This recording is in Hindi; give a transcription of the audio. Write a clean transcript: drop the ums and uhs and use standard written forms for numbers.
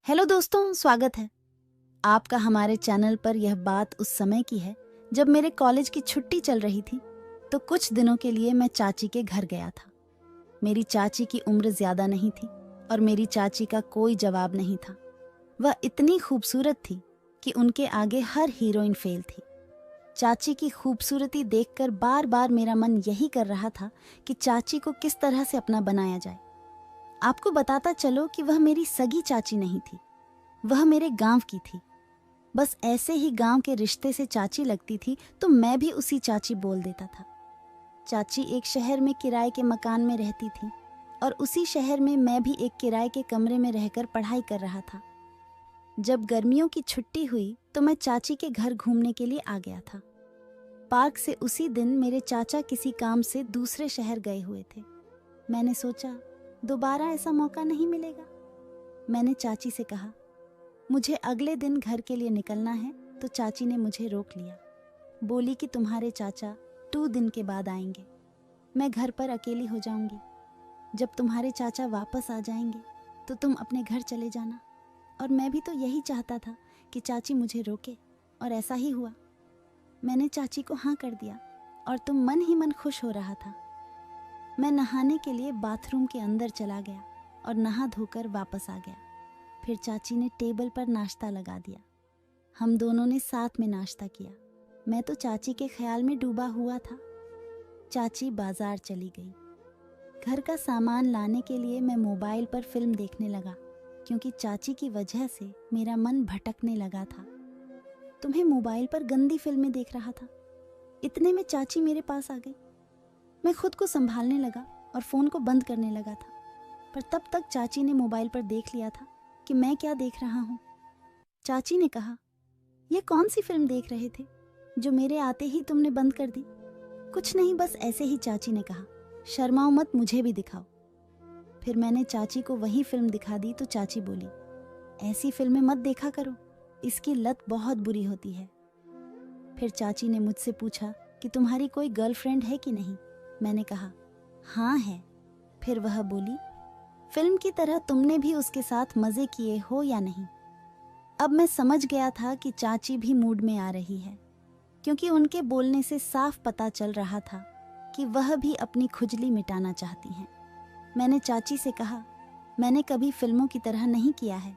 हेलो दोस्तों, स्वागत है आपका हमारे चैनल पर। यह बात उस समय की है जब मेरे कॉलेज की छुट्टी चल रही थी, तो कुछ दिनों के लिए मैं चाची के घर गया था। मेरी चाची की उम्र ज्यादा नहीं थी और मेरी चाची का कोई जवाब नहीं था। वह इतनी खूबसूरत थी कि उनके आगे हर हीरोइन फेल थी। चाची की खूबसूरती देखकर बार बार मेरा मन यही कर रहा था कि चाची को किस तरह से अपना बनाया जाए। आपको बताता चलो कि वह मेरी सगी चाची नहीं थी, वह मेरे गांव की थी। बस ऐसे ही गांव के रिश्ते से चाची लगती थी तो मैं भी उसी चाची बोल देता था। चाची एक शहर में किराए के मकान में रहती थी और उसी शहर में मैं भी एक किराए के कमरे में रहकर पढ़ाई कर रहा था। जब गर्मियों की छुट्टी हुई तो मैं चाची के घर घूमने के लिए आ गया था। पार्क से उसी दिन मेरे चाचा किसी काम से दूसरे शहर गए हुए थे। मैंने सोचा दोबारा ऐसा मौका नहीं मिलेगा। मैंने चाची से कहा मुझे अगले दिन घर के लिए निकलना है, तो चाची ने मुझे रोक लिया। बोली कि तुम्हारे चाचा 2 दिन के बाद आएंगे, मैं घर पर अकेली हो जाऊंगी। जब तुम्हारे चाचा वापस आ जाएंगे तो तुम अपने घर चले जाना। और मैं भी तो यही चाहता था कि चाची मुझे रोके, और ऐसा ही हुआ। मैंने चाची को हाँ कर दिया और तुम मन ही मन खुश हो रहा था। मैं नहाने के लिए बाथरूम के अंदर चला गया और नहा धोकर वापस आ गया। फिर चाची ने टेबल पर नाश्ता लगा दिया। हम दोनों ने साथ में नाश्ता किया। मैं तो चाची के ख्याल में डूबा हुआ था। चाची बाजार चली गई। घर का सामान लाने के लिए मैं मोबाइल पर फिल्म देखने लगा, क्योंकि चाची की वजह से मेरा मन भटकने लगा था। तुम्हें मोबाइल पर गंदी फिल्में देख रहा था। इतने में चाची मेरे पास आ गई। मैं खुद को संभालने लगा और फोन को बंद करने लगा था, पर तब तक चाची ने मोबाइल पर देख लिया था कि मैं क्या देख रहा हूँ। चाची ने कहा, यह कौन सी फिल्म देख रहे थे जो मेरे आते ही तुमने बंद कर दी? कुछ नहीं, बस ऐसे ही, चाची ने कहा। शर्माओ मत, मुझे भी दिखाओ। फिर मैंने चाची को वही फिल्म दिखा दी तो चाची बोली, ऐसी फिल्में मत देखा करो, इसकी लत बहुत बुरी होती है। फिर चाची ने मुझसे पूछा कि तुम्हारी कोई गर्लफ्रेंड है कि नहीं? मैंने कहा हाँ है। फिर वह बोली, फिल्म की तरह तुमने भी उसके साथ मजे किए हो या नहीं? अब मैं समझ गया था कि चाची भी मूड में आ रही है, क्योंकि उनके बोलने से साफ पता चल रहा था कि वह भी अपनी खुजली मिटाना चाहती हैं। मैंने चाची से कहा, मैंने कभी फिल्मों की तरह नहीं किया है,